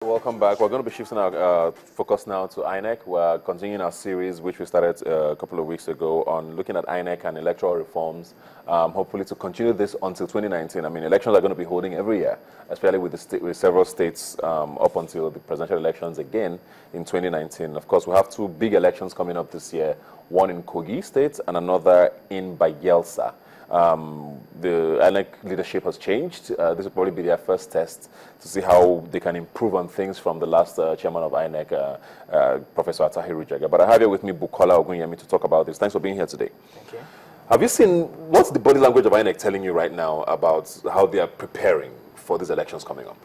Welcome back. We're going to be shifting our focus now to INEC. We're continuing our series, which we started a couple of weeks ago, on looking at INEC and electoral reforms, hopefully to continue this until 2019. I mean, elections are going to be holding every year, especially with several states up until the presidential elections again in 2019. Of course, we have two big elections coming up this year, one in Kogi State and another in Bayelsa. The INEC leadership has changed. This will probably be their first test to see how they can improve on things from the last chairman of INEC, Professor Atahiru Jaga. But I have here with me Bukola Ogunyemi to talk about this. Thanks for being here today. Thank you. Have you seen, what's the body language of INEC telling you right now about how they are preparing for these elections coming up?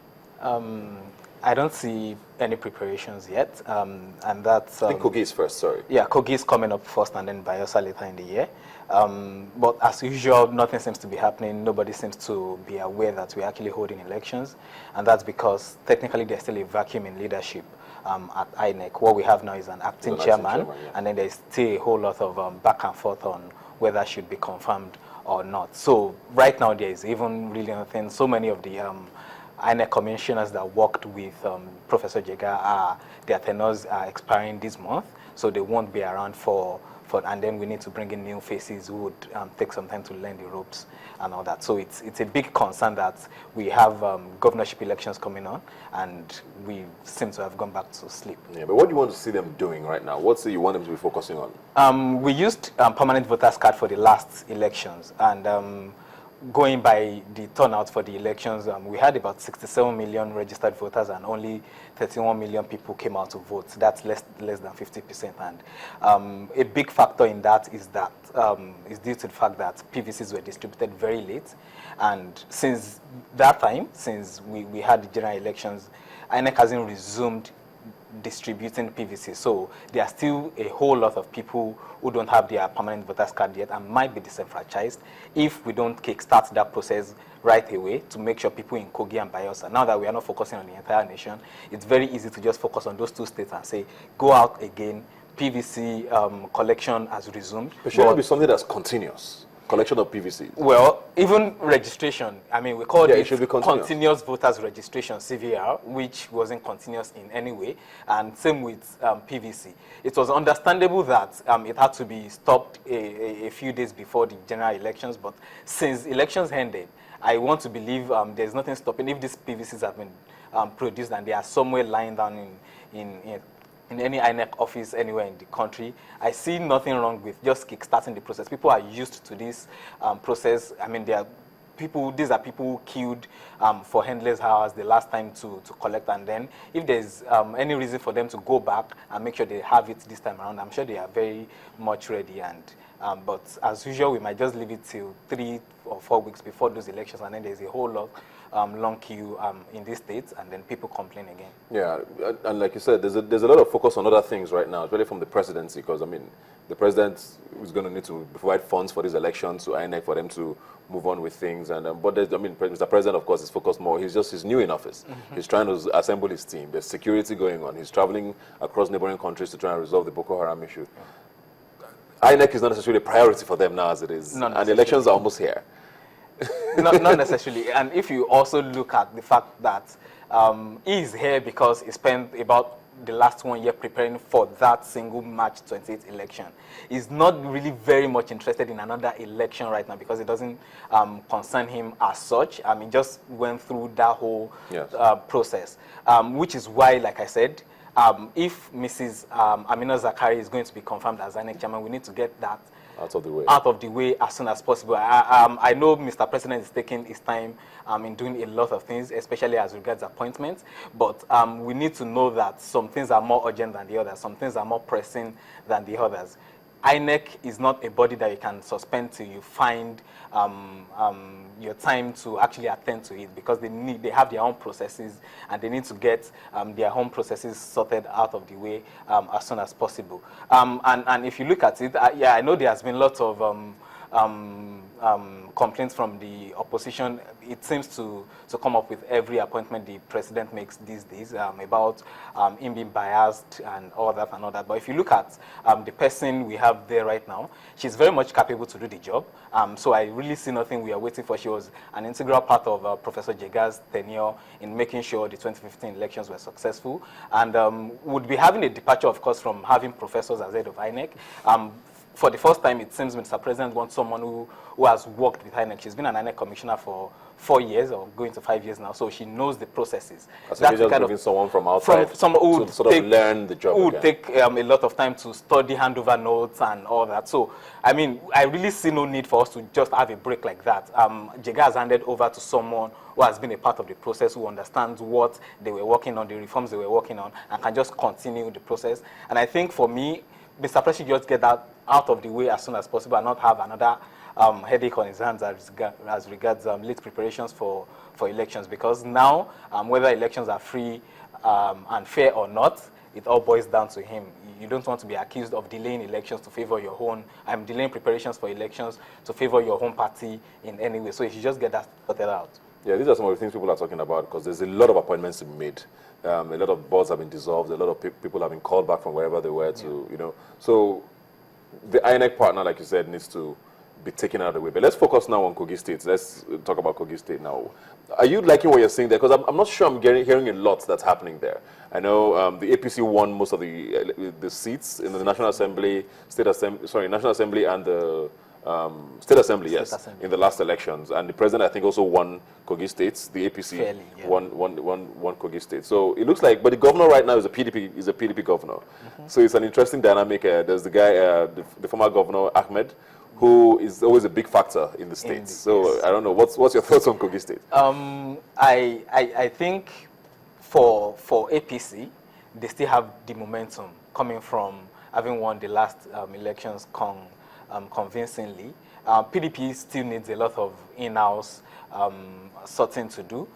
I don't see any preparations yet, and that's... I think Kogi is first, sorry. Yeah, Kogi is coming up first and then Bayelsa later in the year. But as usual, nothing seems to be happening. Nobody seems to be aware that we're actually holding elections, and that's because technically there's still a vacuum in leadership at INEC. What we have now is an acting chairman, yeah. And then there's still a whole lot of back and forth on whether it should be confirmed or not. So right now there is even really nothing. So many of the INEC commissioners that worked with Professor Jega, their tenures are expiring this month, so they won't be around and then we need to bring in new faces who would take some time to learn the ropes and all that. So it's a big concern that we have governorship elections coming on, and we seem to have gone back to sleep. Yeah, but what do you want to see them doing right now? What's it you want them to be focusing on? We used permanent voters card for the last elections, and going by the turnout for the elections, we had about 67 million registered voters and only 31 million people came out to vote. That's less than 50%. And a big factor in that is due to the fact that PVCs were distributed very late. And since that time, since we had the general elections, INEC hasn't resumed distributing PVC. So there are still a whole lot of people who don't have their permanent voters card yet and might be disenfranchised if we don't kickstart that process right away to make sure people in Kogi and Bayelsa, now that we are not focusing on the entire nation, it's very easy to just focus on those two states and say, go out again, PVC collection has resumed. But should it be something that's continuous? Collection of PVC? Well, even registration, I mean, we call it continuous voters registration, CVR, which wasn't continuous in any way, and same with PVC. It was understandable that it had to be stopped a few days before the general elections, but since elections ended, I want to believe there's nothing stopping. If these PVCs have been produced and they are somewhere lying down in any INEC office anywhere in the country, I see nothing wrong with just kickstarting the process. People are used to this process. I mean, these are people who queued for endless hours the last time to collect, and then if there's any reason for them to go back and make sure they have it this time around, I'm sure they are very much ready. And but as usual, we might just leave it till 3 or 4 weeks before those elections, and then there's a whole lot long queue in these states, and then people complain again. Yeah, and like you said, there's a lot of focus on other things right now, really from the presidency, because I mean, the president is going to need to provide funds for these elections to INEC for them to move on with things. And but I mean, Mr. President, of course, is focused more. He's new in office. Mm-hmm. He's trying to assemble his team. There's security going on. He's traveling across neighboring countries to try and resolve the Boko Haram issue. Yeah. INEC is not necessarily a priority for them now as it is, and the elections are almost here. not necessarily. And if you also look at the fact that he is here because he spent about the last 1 year preparing for that single March 28th election, he's not really very much interested in another election right now because it doesn't concern him as such. I mean, just went through that whole process, which is why, like I said, if Mrs. Amina Zakari is going to be confirmed as INEC chairman, we need to get that out of the way as soon as possible. I know Mr. President is taking his time in doing a lot of things, especially as regards appointments, but we need to know that some things are more urgent than the others, some things are more pressing than the others. INEC is not a body that you can suspend till you find your time to actually attend to it, because they have their own processes, and they need to get their own processes sorted out of the way as soon as possible. And if you look at it, yeah, I know there has been lots of complaints from the opposition, it seems to come up with every appointment the president makes these days about him being biased and all that and all that. But if you look at the person we have there right now, she's very much capable to do the job. So I really see nothing we are waiting for. She was an integral part of Professor Jega's tenure in making sure the 2015 elections were successful, and would be having a departure, of course, from having professors as head of INEC. For the first time, it seems Mr. President wants someone who has worked with INEC. She's been an INEC commissioner for 4 years or going to 5 years now, so she knows the processes. So that's just giving someone from outside someone to sort of learn the job. Who would take a lot of time to study handover notes and all that. So, I mean, I really see no need for us to just have a break like that. Jega has handed over to someone who has been a part of the process, who understands what they were working on, the reforms they were working on, and can just continue the process. And I think for me, Mr. President should just get that out of the way as soon as possible and not have another headache on his hands as regards late preparations for elections. Because now, whether elections are free and fair or not, it all boils down to him. You don't want to be accused of delaying elections to favor your own, delaying preparations for elections to favor your own party in any way. So you should just get that sorted out. Yeah, these are some of the things people are talking about, because there's a lot of appointments to be made. A lot of boards have been dissolved. A lot of people have been called back from wherever they were to, you know. So the INEC partner, like you said, needs to be taken out of the way. But let's focus now on Kogi State. Let's talk about Kogi State now. Are you liking what you're seeing there? Because I'm not sure I'm hearing a lot that's happening there. I know the APC won most of the seats in the National Assembly, National Assembly and the State Assembly, yes, in the last elections. And the president, I think, also won Kogi State. The APC Fairly, yeah. won Kogi State. So it looks like, but the governor right now is a PDP governor. So it's an interesting dynamic. There's the guy, the former governor, Ahmed, who is always a big factor in the states. So I don't know, what's your thoughts on Kogi State? I think for APC, they still have the momentum coming from having won the last elections convincingly. PDP still needs a lot of in-house sorting to do.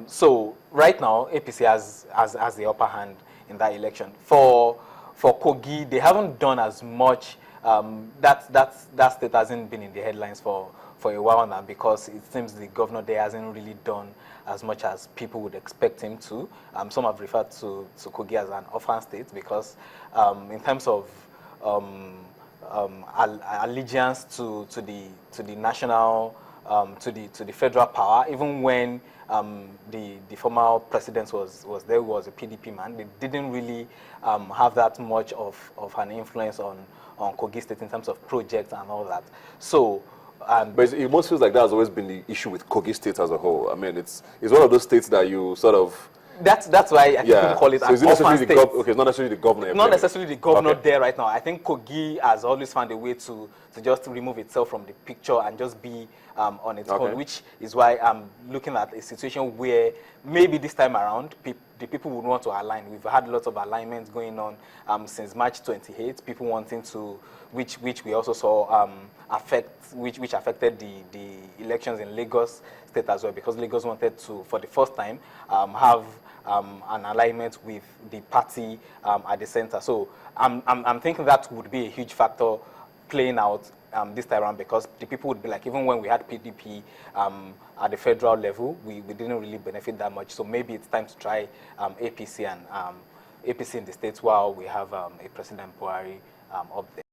So right now, APC has the upper hand in that election. For Kogi, they haven't done as much. That state hasn't been in the headlines for a while now, because it seems the governor there hasn't really done as much as people would expect him to. Some have referred to Kogi as an orphan state, because in terms of allegiance to the national, to the federal power, even when the former president was there, who was a PDP man, they didn't really have that much of an influence on Kogi State in terms of projects and all that. So, but it almost feels like that has always been the issue with Kogi State as a whole. I mean, it's one of those states that you sort of. That's why I think people call it an orphan state. Okay, it's not necessarily the governor. Not necessarily the governor there right now. I think Kogi has always found a way to just remove itself from the picture and just be on its own, which is why I'm looking at a situation where maybe this time around the people would want to align. We've had lots of alignments going on since March 28. People wanting to, which we also saw which affected the elections in Lagos State as well, because Lagos wanted to, for the first time, have an alignment with the party at the center. So I'm thinking that would be a huge factor playing out this time around, because the people would be like, even when we had PDP at the federal level, we didn't really benefit that much. So maybe it's time to try APC and APC in the states while we have a President Buhari up there.